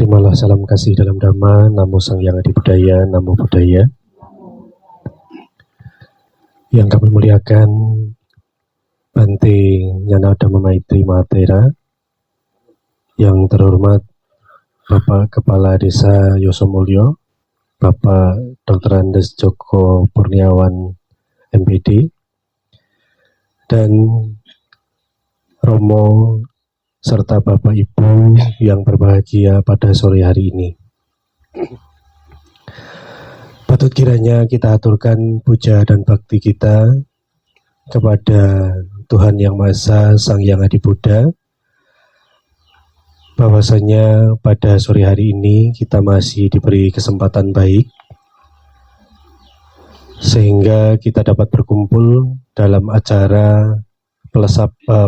Terimalah salam kasih dalam Dhamma, Namo Sang Hyang Adi Budaya, Namo Buddhaya. Yang kami muliakan Bante Nyana Dhamma Maitri Mahatera, yang terhormat Bapak Kepala Desa Yosomulyo, Bapak Dr. Andes Joko Purniawan MPD, dan Romo serta Bapak Ibu yang berbahagia pada sore hari ini. Patut kiranya kita aturkan puja dan bakti kita kepada Tuhan Yang Maha Esa, Sang Hyang Adi Buddha, bahwasanya pada sore hari ini kita masih diberi kesempatan baik sehingga kita dapat berkumpul dalam acara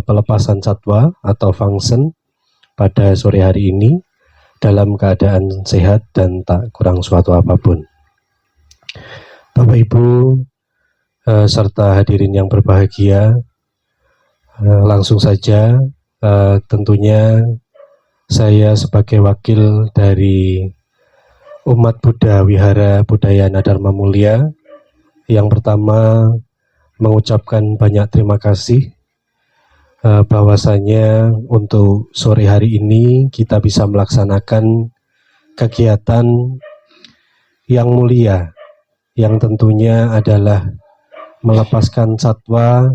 pelepasan satwa atau function pada sore hari ini dalam keadaan sehat dan tak kurang suatu apapun. Bapak Ibu serta hadirin yang berbahagia, langsung saja tentunya saya sebagai wakil dari umat Buddha Wihara Budayana Dharma Mulia, yang pertama mengucapkan banyak terima kasih bahwasanya untuk sore hari ini kita bisa melaksanakan kegiatan yang mulia, yang tentunya adalah melepaskan satwa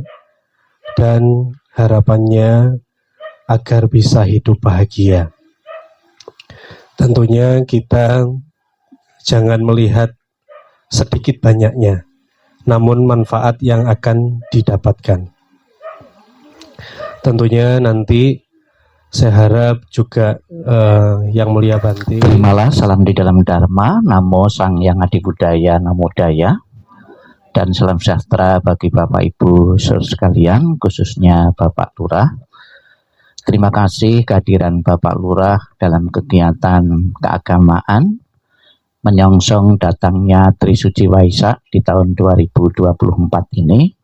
dan harapannya agar bisa hidup bahagia. Tentunya kita jangan melihat sedikit banyaknya, namun manfaat yang akan didapatkan. Tentunya nanti saya harap juga Yang Mulia Bante. Terimalah salam di dalam Dharma, Namo Sang Hyang Adi Budaya, Namo Daya, dan salam sejahtera bagi Bapak Ibu saudara sekalian, khususnya Bapak Lurah. Terima kasih kehadiran Bapak Lurah dalam kegiatan keagamaan menyongsong datangnya Trisuci Waisak di tahun 2024 ini.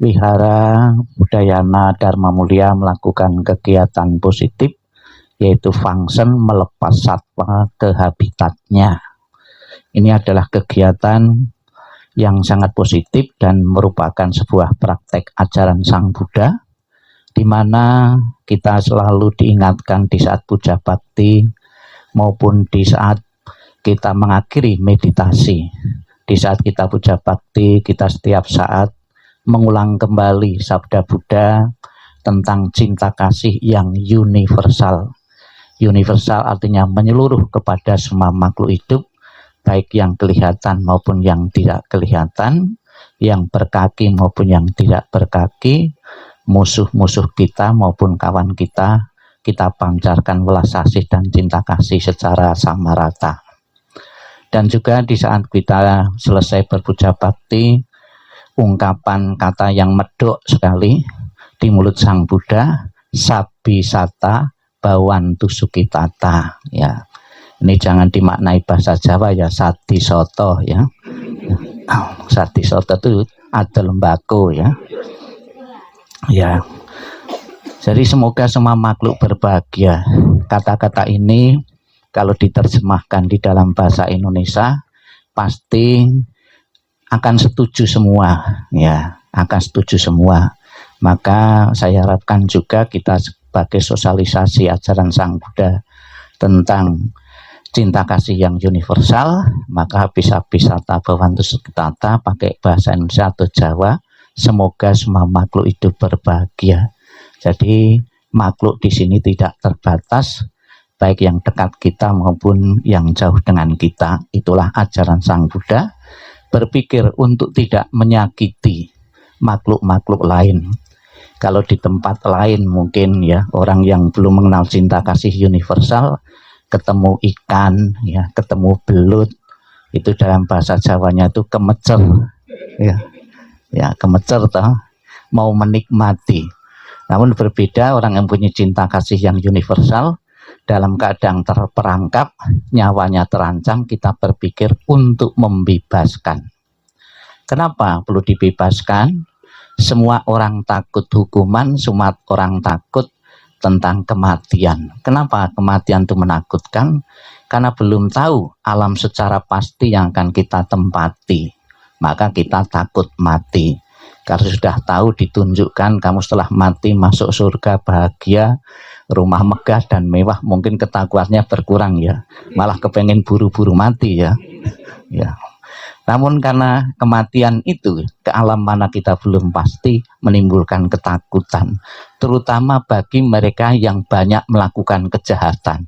Wihara Budayana Dharma Mulia melakukan kegiatan positif, yaitu function melepas satwa ke habitatnya. Ini adalah kegiatan yang sangat positif dan merupakan sebuah praktek ajaran Sang Buddha, di mana kita selalu diingatkan di saat puja bakti maupun di saat kita mengakhiri meditasi. Di saat kita puja bakti, kita setiap saat mengulang kembali sabda Buddha tentang cinta kasih yang universal. Universal artinya menyeluruh kepada semua makhluk hidup, baik yang kelihatan maupun yang tidak kelihatan, yang berkaki maupun yang tidak berkaki, musuh-musuh kita maupun kawan kita pancarkan welas asih dan cinta kasih secara sama rata. Dan juga di saat kita selesai berpuja bakti, ungkapan kata yang medok sekali di mulut Sang Buddha, Sabisata Bawantu Sukitata, ya. Ini jangan dimaknai bahasa Jawa ya, Sadisoto ya. Sadisoto itu ada lembako ya. Ya. Jadi semoga semua makhluk berbahagia. Kata-kata ini kalau diterjemahkan di dalam bahasa Indonesia pasti akan setuju semua, ya, akan setuju semua. Maka saya harapkan juga kita sebagai sosialisasi ajaran Sang Buddha tentang cinta kasih yang universal, maka bisa Bawantu Sukitata pakai bahasa Indonesia atau Jawa, semoga semua makhluk hidup berbahagia. Jadi makhluk di sini tidak terbatas, baik yang dekat kita maupun yang jauh dengan kita. Itulah ajaran Sang Buddha. Berpikir untuk tidak menyakiti makhluk-makhluk lain. Kalau di tempat lain mungkin ya, orang yang belum mengenal cinta kasih universal, ketemu ikan, ya, ketemu belut, itu dalam bahasa Jawanya itu kemecer, ya kemecer toh, mau menikmati. Namun berbeda orang yang punya cinta kasih yang universal, dalam keadaan terperangkap, nyawanya terancam, kita berpikir untuk membebaskan. Kenapa perlu dibebaskan? Semua orang takut hukuman, semua orang takut tentang kematian. Kenapa kematian itu menakutkan? Karena belum tahu alam secara pasti yang akan kita tempati, maka kita takut mati. Karena sudah tahu ditunjukkan kamu setelah mati masuk surga bahagia, rumah megah dan mewah, mungkin ketakutannya berkurang ya, malah kepengen buru-buru mati ya. Ya. Namun karena kematian itu ke alam mana kita belum pasti, menimbulkan ketakutan, terutama bagi mereka yang banyak melakukan kejahatan.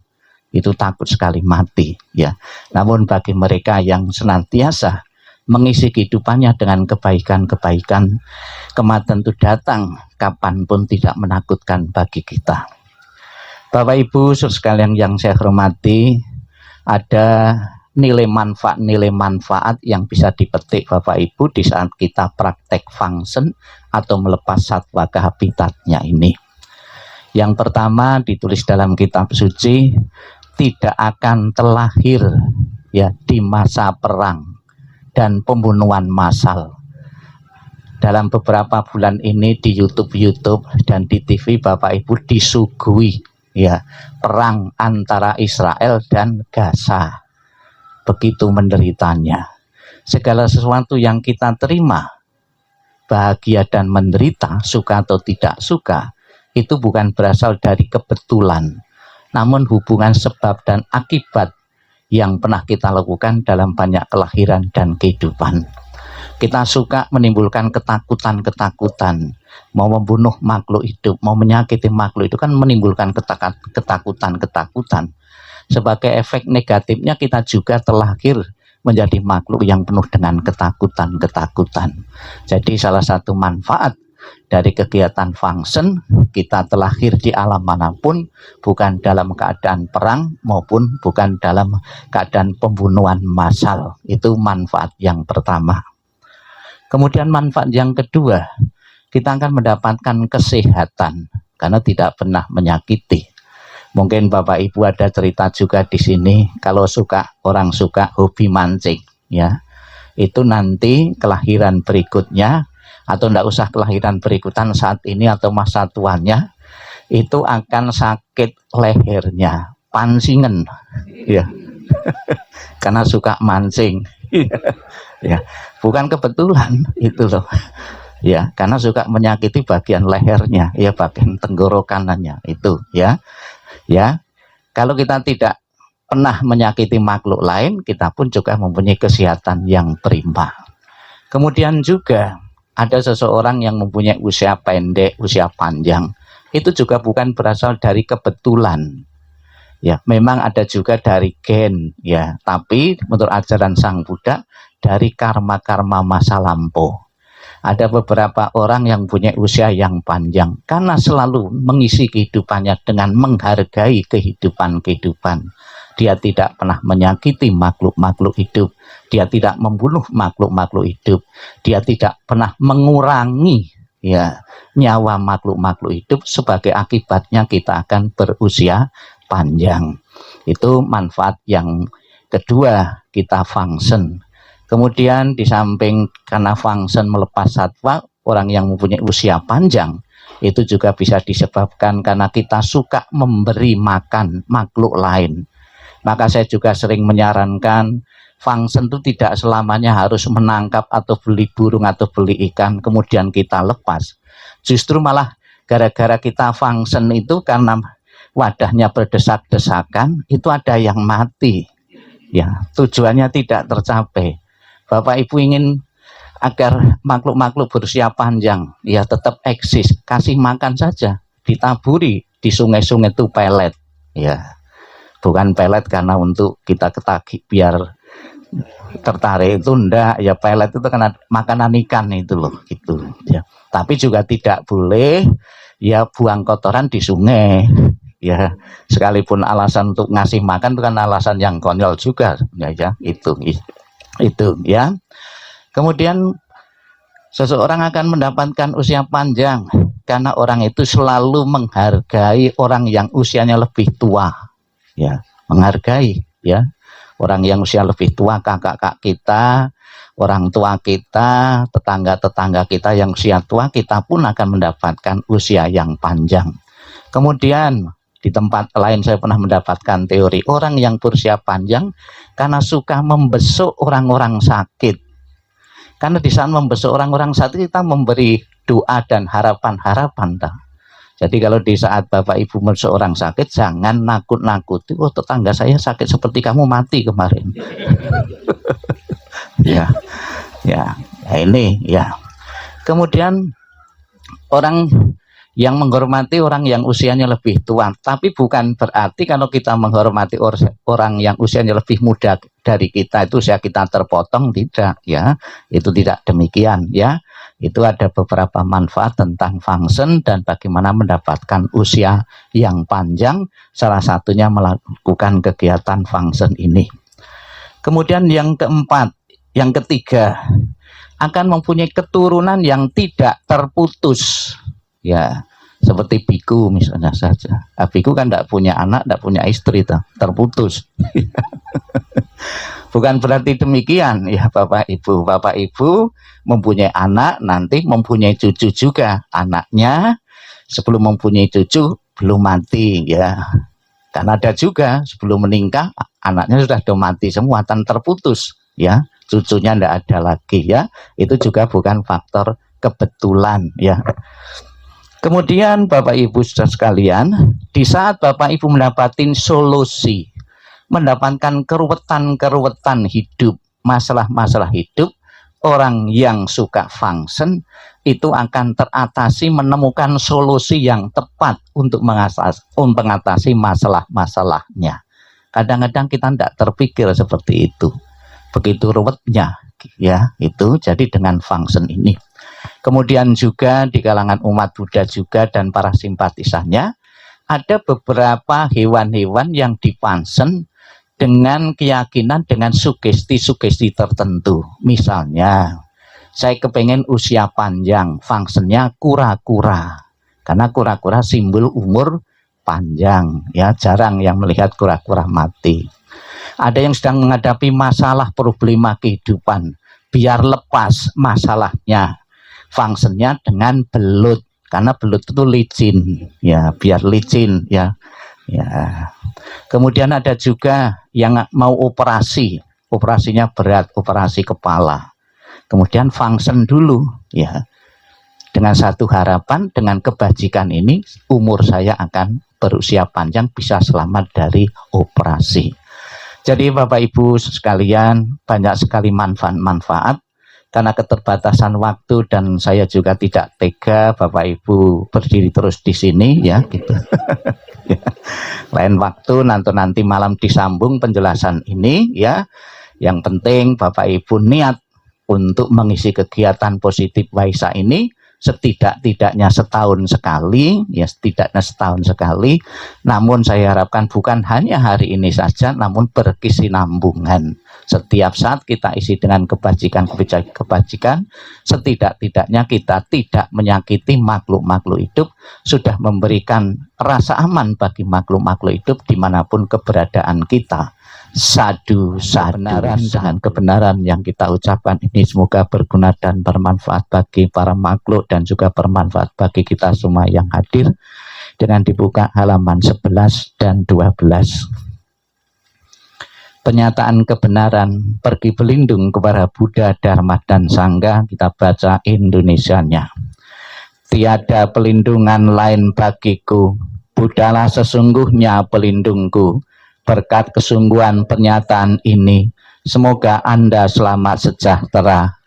Itu takut sekali mati ya. Namun bagi mereka yang senantiasa mengisi kehidupannya dengan kebaikan-kebaikan, kematian itu datang kapanpun tidak menakutkan bagi kita. Bapak Ibu sekalian yang saya hormati, ada nilai manfaat yang bisa dipetik Bapak Ibu di saat kita praktek function atau melepas satwa ke habitatnya ini. Yang pertama ditulis dalam kitab suci, tidak akan terlahir ya di masa perang dan pembunuhan massal. Dalam beberapa bulan ini di YouTube dan di TV Bapak Ibu disuguhi ya perang antara Israel dan Gaza. Begitu menderitanya. Segala sesuatu yang kita terima, bahagia dan menderita, suka atau tidak suka, itu bukan berasal dari kebetulan, namun hubungan sebab dan akibat yang pernah kita lakukan dalam banyak kelahiran dan kehidupan. Kita suka menimbulkan ketakutan-ketakutan, mau membunuh makhluk hidup, mau menyakiti makhluk itu kan menimbulkan ketakutan-ketakutan. Sebagai efek negatifnya kita juga terlahir menjadi makhluk yang penuh dengan ketakutan-ketakutan. Jadi salah satu manfaat dari kegiatan function, kita terlahir di alam manapun bukan dalam keadaan perang maupun bukan dalam keadaan pembunuhan massal. Itu manfaat yang pertama. Kemudian manfaat yang kedua, kita akan mendapatkan kesehatan karena tidak pernah menyakiti. Mungkin Bapak Ibu ada cerita juga di sini, kalau orang suka hobi mancing ya, itu nanti kelahiran berikutnya atau tidak usah kelahiran berikutan saat ini atau masa tuanya, itu akan sakit lehernya, pansingen ya. Karena suka mancing ya, bukan kebetulan itu loh ya, karena suka menyakiti bagian lehernya ya, bagian tenggorokanannya itu ya. Ya, kalau kita tidak pernah menyakiti makhluk lain, kita pun juga mempunyai kesehatan yang prima. Kemudian juga ada seseorang yang mempunyai usia pendek, usia panjang, itu juga bukan berasal dari kebetulan. Ya, memang ada juga dari gen, ya, tapi menurut ajaran Sang Buddha dari karma-karma masa lampau. Ada beberapa orang yang punya usia yang panjang karena selalu mengisi kehidupannya dengan menghargai kehidupan-kehidupan. Dia tidak pernah menyakiti makhluk-makhluk hidup. Dia tidak membunuh makhluk-makhluk hidup. Dia tidak pernah mengurangi ya nyawa makhluk-makhluk hidup. Sebagai akibatnya kita akan berusia panjang. Itu manfaat yang kedua kita function. Kemudian di samping karena function melepas satwa, orang yang mempunyai usia panjang itu juga bisa disebabkan karena kita suka memberi makan makhluk lain. Maka saya juga sering menyarankan function itu tidak selamanya harus menangkap atau beli burung atau beli ikan kemudian kita lepas. Justru malah gara-gara kita function itu karena wadahnya berdesak-desakan, itu ada yang mati. Ya, tujuannya tidak tercapai. Bapak Ibu ingin agar makhluk-makhluk berusia panjang, ya tetap eksis, kasih makan saja, ditaburi di sungai-sungai itu pelet, ya bukan pelet karena untuk kita ketagih biar tertarik, itu enggak, ya pelet itu karena makanan ikan itu loh, gitu ya. Tapi juga tidak boleh ya buang kotoran di sungai, ya sekalipun alasan untuk ngasih makan itu kan alasan yang konyol juga, ya itu ya. Kemudian seseorang akan mendapatkan usia panjang karena orang itu selalu menghargai orang yang usianya lebih tua, ya menghargai ya orang yang usia lebih tua, kakak-kakak kita, orang tua kita, tetangga-tetangga kita yang usia tua, kita pun akan mendapatkan usia yang panjang. Kemudian di tempat lain saya pernah mendapatkan teori orang yang berusia panjang karena suka membesuk orang-orang sakit. Karena di saat membesuk orang-orang sakit kita memberi doa dan harapan-harapan. Jadi kalau di saat Bapak Ibu membesuk orang sakit, jangan nakut-nakuti, oh tetangga saya sakit seperti kamu mati kemarin. ya, ini ya. Kemudian orang yang menghormati orang yang usianya lebih tua, tapi bukan berarti kalau kita menghormati orang yang usianya lebih muda dari kita itu usia kita terpotong, tidak ya, itu tidak demikian ya. Itu ada beberapa manfaat tentang function dan bagaimana mendapatkan usia yang panjang, salah satunya melakukan kegiatan function ini. Kemudian yang keempat, yang ketiga, akan mempunyai keturunan yang tidak terputus. Ya, seperti biku misalnya saja. Biku kan tidak punya anak, tidak punya istri, terputus. Bukan berarti demikian ya Bapak Ibu. Bapak Ibu mempunyai anak, nanti mempunyai cucu juga. Anaknya sebelum mempunyai cucu belum mati ya. Karena ada juga sebelum menikah anaknya sudah mati semua, dan terputus ya. Cucunya tidak ada lagi ya. Itu juga bukan faktor kebetulan ya. Kemudian Bapak Ibu saudara sekalian, di saat Bapak Ibu mendapatkan solusi, mendapatkan keruwetan hidup, masalah-masalah hidup, orang yang suka function itu akan teratasi, menemukan solusi yang tepat untuk mengatasi masalah-masalahnya. Kadang-kadang kita tidak terpikir seperti itu, begitu ruwetnya ya itu. Jadi dengan function ini. Kemudian juga di kalangan umat Buddha juga dan para simpatisannya, ada beberapa hewan-hewan yang dipansen dengan keyakinan, dengan sugesti-sugesti tertentu. Misalnya, saya kepengen usia panjang, fungsinya kura-kura. Karena kura-kura simbol umur panjang, ya jarang yang melihat kura-kura mati. Ada yang sedang menghadapi masalah problema kehidupan, biar lepas masalahnya. Fungsinya dengan belut, karena belut itu licin, ya biar licin ya. Kemudian ada juga yang mau operasi, operasinya berat, operasi kepala. Kemudian function dulu ya. Dengan satu harapan, dengan kebajikan ini umur saya akan berusia panjang, bisa selamat dari operasi. Jadi Bapak Ibu sekalian, banyak sekali manfaat-manfaat. Karena keterbatasan waktu dan saya juga tidak tega Bapak Ibu berdiri terus di sini ya gitu. Lain waktu nanti malam disambung penjelasan ini ya. Yang penting Bapak Ibu niat untuk mengisi kegiatan positif Waisa ini setidak-tidaknya setahun sekali ya, setidaknya setahun sekali. Namun saya harapkan bukan hanya hari ini saja, namun berkesinambungan. Setiap saat kita isi dengan kebajikan, setidak-tidaknya kita tidak menyakiti makhluk-makhluk hidup, sudah memberikan rasa aman bagi makhluk-makhluk hidup dimanapun keberadaan kita. Sadu dengan kebenaran yang kita ucapkan ini semoga berguna dan bermanfaat bagi para makhluk dan juga bermanfaat bagi kita semua yang hadir. Dengan dibuka halaman 11 dan 12. Pernyataan kebenaran, pergi berlindung kepada Buddha, Dharma dan Sangha. Kita baca Indonesianya. Tiada pelindungan lain bagiku, Buddhalah sesungguhnya pelindungku. Berkat kesungguhan pernyataan ini, semoga Anda selamat sejahtera.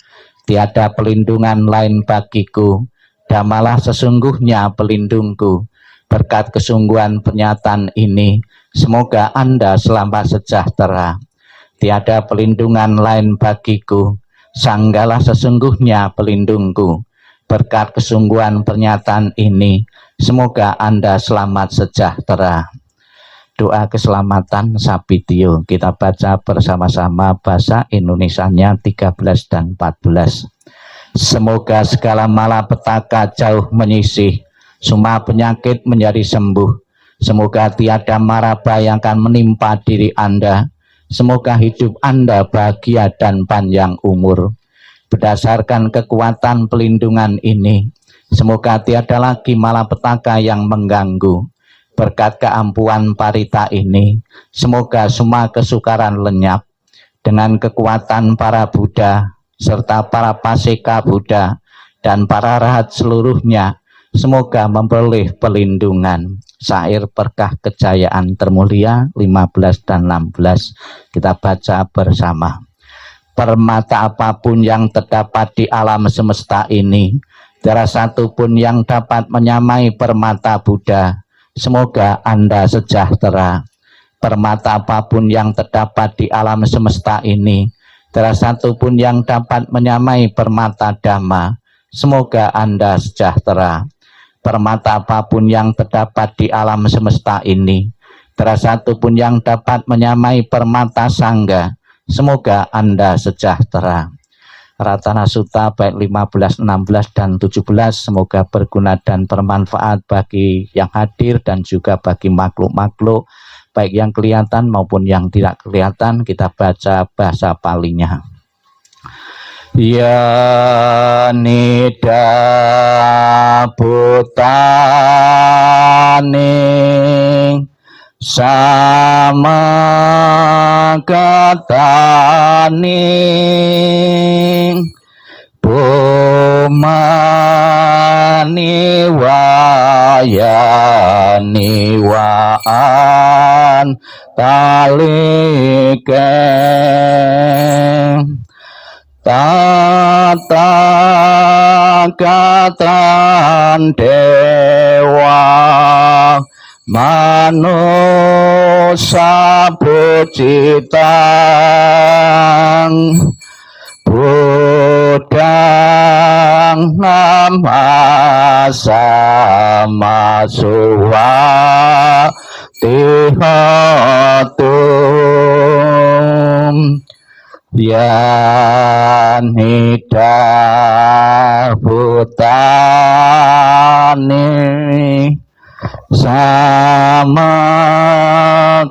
Tiada pelindungan lain bagiku, Dhammalah sesungguhnya pelindungku. Berkat kesungguhan pernyataan ini, semoga Anda selamat sejahtera. Tiada pelindungan lain bagiku, Sanggalah sesungguhnya pelindungku. Berkat kesungguhan pernyataan ini, semoga Anda selamat sejahtera. Doa keselamatan Sabitio, kita baca bersama-sama bahasa Indonesianya 13 dan 14. Semoga segala malapetaka jauh menyisih, semua penyakit menjadi sembuh. Semoga tiada mara bahaya yang akan menimpa diri Anda. Semoga hidup Anda bahagia dan panjang umur. Berdasarkan kekuatan pelindungan ini, semoga tiada lagi malapetaka yang mengganggu. Berkat keampuhan Parita ini, semoga semua kesukaran lenyap dengan kekuatan para Buddha serta para paseka Buddha dan para rahat seluruhnya. Semoga memperoleh pelindungan. Syair berkah kejayaan termulia 15 dan 16 kita baca bersama. Permata apapun yang terdapat di alam semesta ini, tiada satu pun yang dapat menyamai permata Buddha. Semoga Anda sejahtera. Permata apapun yang terdapat di alam semesta ini, tiada satu pun yang dapat menyamai permata Dhamma. Semoga Anda sejahtera. Permata apapun yang terdapat di alam semesta ini, tiada satu pun yang dapat menyamai permata Sangha. Semoga Anda sejahtera. Ratana Sutta bait 15, 16 dan 17 semoga berguna dan bermanfaat bagi yang hadir dan juga bagi makhluk-makhluk baik yang kelihatan maupun yang tidak kelihatan. Kita baca bahasa Palinya. Ya nida bhutani sama katani bumani wayani waan talike tata katan dewa manusa bucitang Budang nama sama suwa tihatum yanida bhutani sama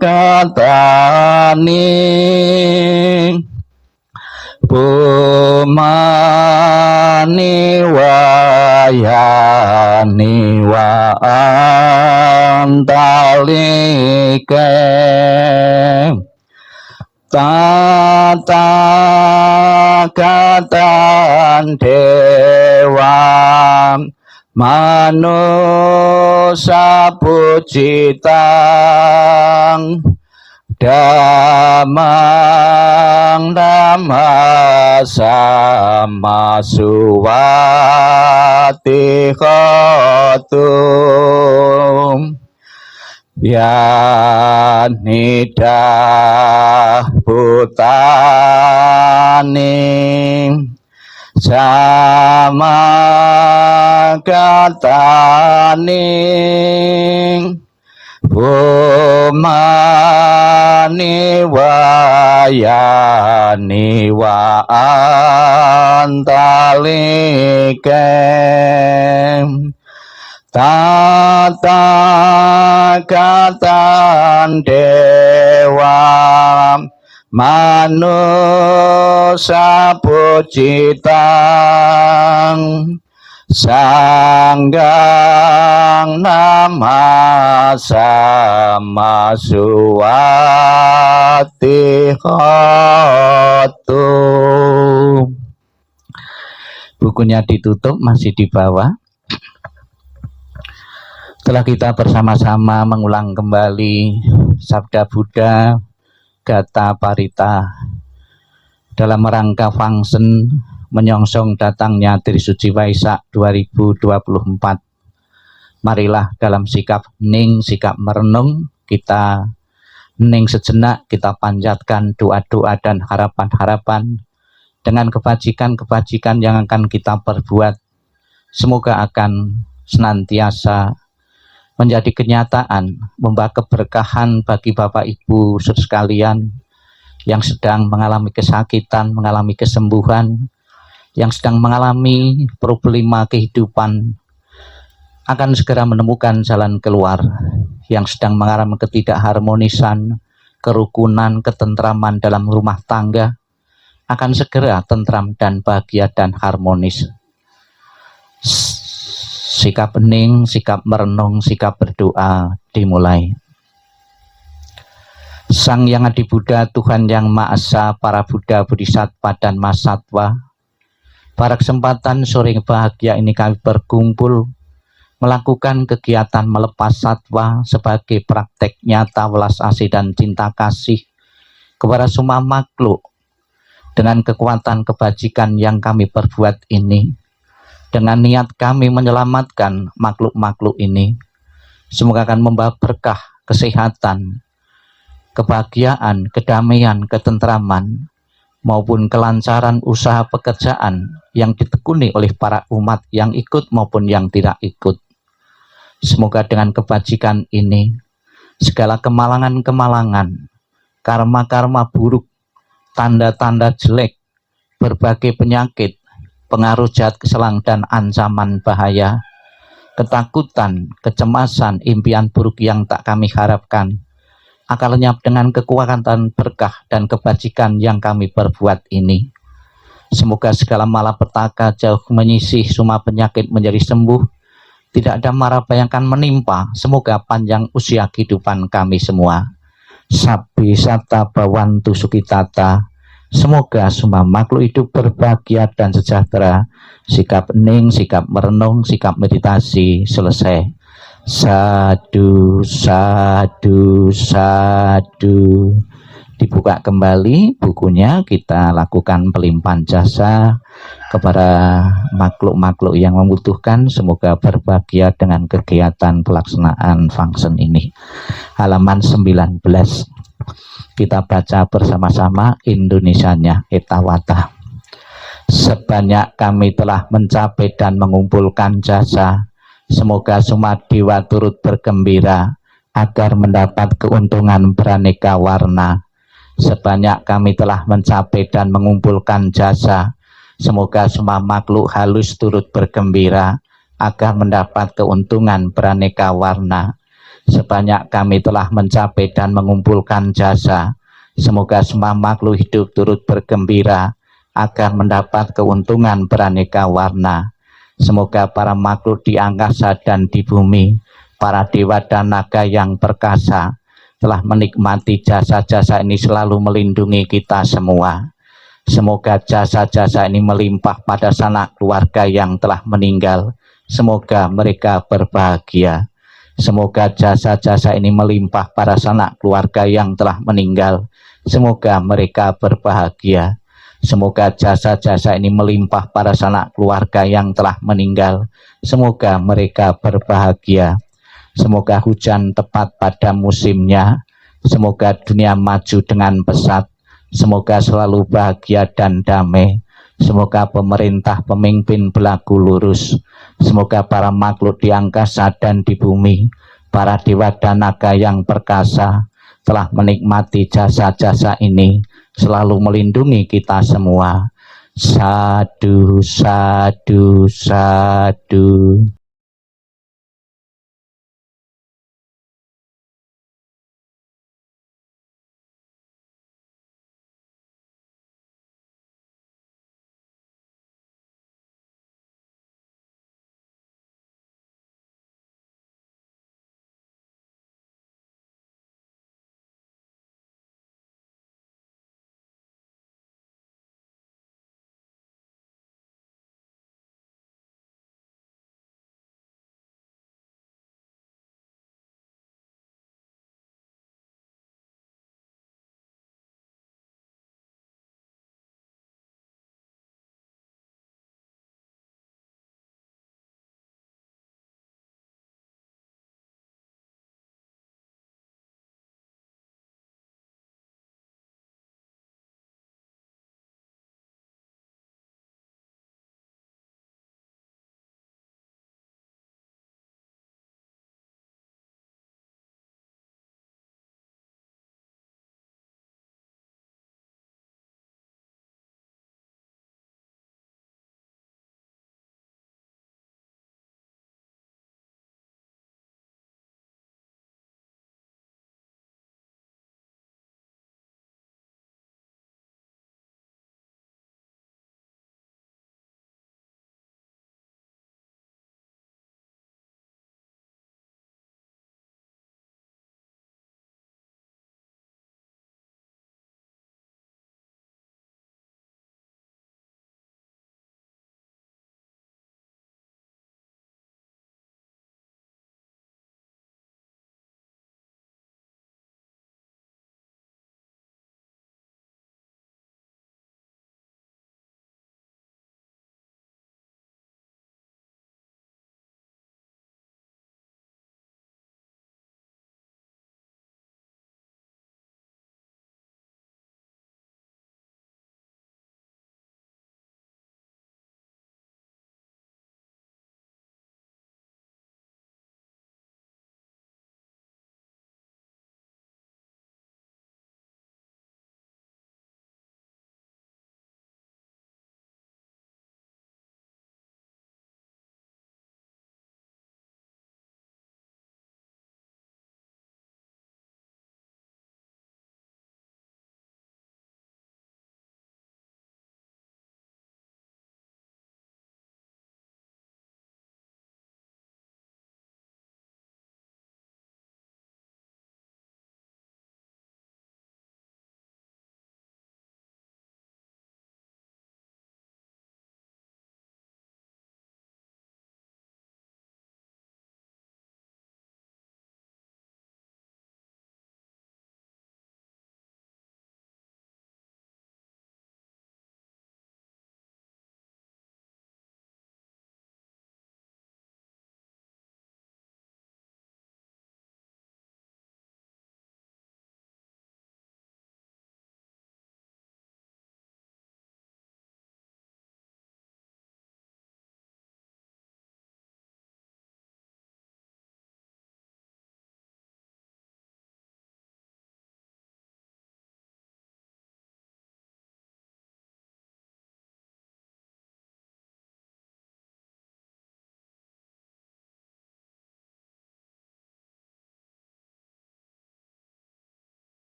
katani bumani wayani wa antalike tata katan dewa manusa pucitang damang dhamma sama suwati khotum yanida bhutani sama katani bumani wayani wa antalike tata katan dewa manusa pucitang sanggang nama sama suwati khotum. Bukunya ditutup, masih di bawah. Setelah kita bersama-sama mengulang kembali sabda Buddha Gata Parita dalam rangka fungsen menyongsong datangnya Trisuci Waisak 2024. Marilah dalam sikap hening, sikap merenung, kita hening sejenak, kita panjatkan doa-doa dan harapan-harapan dengan kebajikan-kebajikan yang akan kita perbuat. Semoga akan senantiasa menjadi kenyataan, membawa keberkahan bagi Bapak Ibu sekalian yang sedang mengalami kesakitan, mengalami kesembuhan, yang sedang mengalami problema kehidupan akan segera menemukan jalan keluar, yang sedang mengalami ketidakharmonisan, kerukunan, ketentraman dalam rumah tangga akan segera tentram dan bahagia dan harmonis. Sikap hening, sikap merenung, sikap berdoa dimulai. Sang Yang Adi Buddha, Tuhan Yang Maha Esa, para Buddha, Bodhisattva, dan Mahasatwa, pada kesempatan sore bahagia ini kami berkumpul melakukan kegiatan melepas satwa sebagai praktek nyata welas asih dan cinta kasih kepada semua makhluk. Dengan kekuatan kebajikan yang kami perbuat ini, dengan niat kami menyelamatkan makhluk-makhluk ini, semoga akan membawa berkah, kesehatan, kebahagiaan, kedamaian, ketentraman, maupun kelancaran usaha pekerjaan yang ditekuni oleh para umat yang ikut maupun yang tidak ikut. Semoga dengan kebajikan ini, segala kemalangan-kemalangan, karma-karma buruk, tanda-tanda jelek, berbagai penyakit, pengaruh jahat keselang dan ancaman bahaya, ketakutan, kecemasan, impian buruk yang tak kami harapkan, akan lenyap dengan kekuatan berkah dan kebajikan yang kami perbuat ini. Semoga segala malapetaka jauh menyisih, semua penyakit menjadi sembuh, tidak ada mara bayangkan menimpa. Semoga panjang usia kehidupan kami semua. Sabbi sata bawantu sukitata. Semoga semua makhluk hidup berbahagia dan sejahtera. Sikap hening, sikap merenung, sikap meditasi selesai. Sadu, sadu, sadu. Dibuka kembali bukunya, kita lakukan pelimpahan jasa kepada makhluk-makhluk yang membutuhkan. Semoga berbahagia dengan kegiatan pelaksanaan function ini. Halaman 19. Kita baca bersama-sama Indonesianya Etawata. Sebanyak kami telah mencapai dan mengumpulkan jasa, semoga semua dewa turut bergembira agar mendapat keuntungan beraneka warna. Sebanyak kami telah mencapai dan mengumpulkan jasa, semoga semua makhluk halus turut bergembira agar mendapat keuntungan beraneka warna. Sebanyak kami telah mencapai dan mengumpulkan jasa, semoga semua makhluk hidup turut bergembira agar mendapat keuntungan beraneka warna. Semoga para makhluk di angkasa dan di bumi, para dewa dan naga yang perkasa, telah menikmati jasa-jasa ini selalu melindungi kita semua. Semoga jasa-jasa ini melimpah pada sanak keluarga yang telah meninggal. Semoga mereka berbahagia. Semoga jasa-jasa ini melimpah pada sanak keluarga yang telah meninggal. Semoga mereka berbahagia. Semoga jasa-jasa ini melimpah pada sanak keluarga yang telah meninggal. Semoga mereka berbahagia. Semoga hujan tepat pada musimnya. Semoga dunia maju dengan pesat. Semoga selalu bahagia dan damai. Semoga pemerintah pemimpin berlaku lurus. Semoga para makhluk di angkasa dan di bumi, para dewa dan naga yang perkasa, telah menikmati jasa-jasa ini, selalu melindungi kita semua. Sadu, sadu, sadu.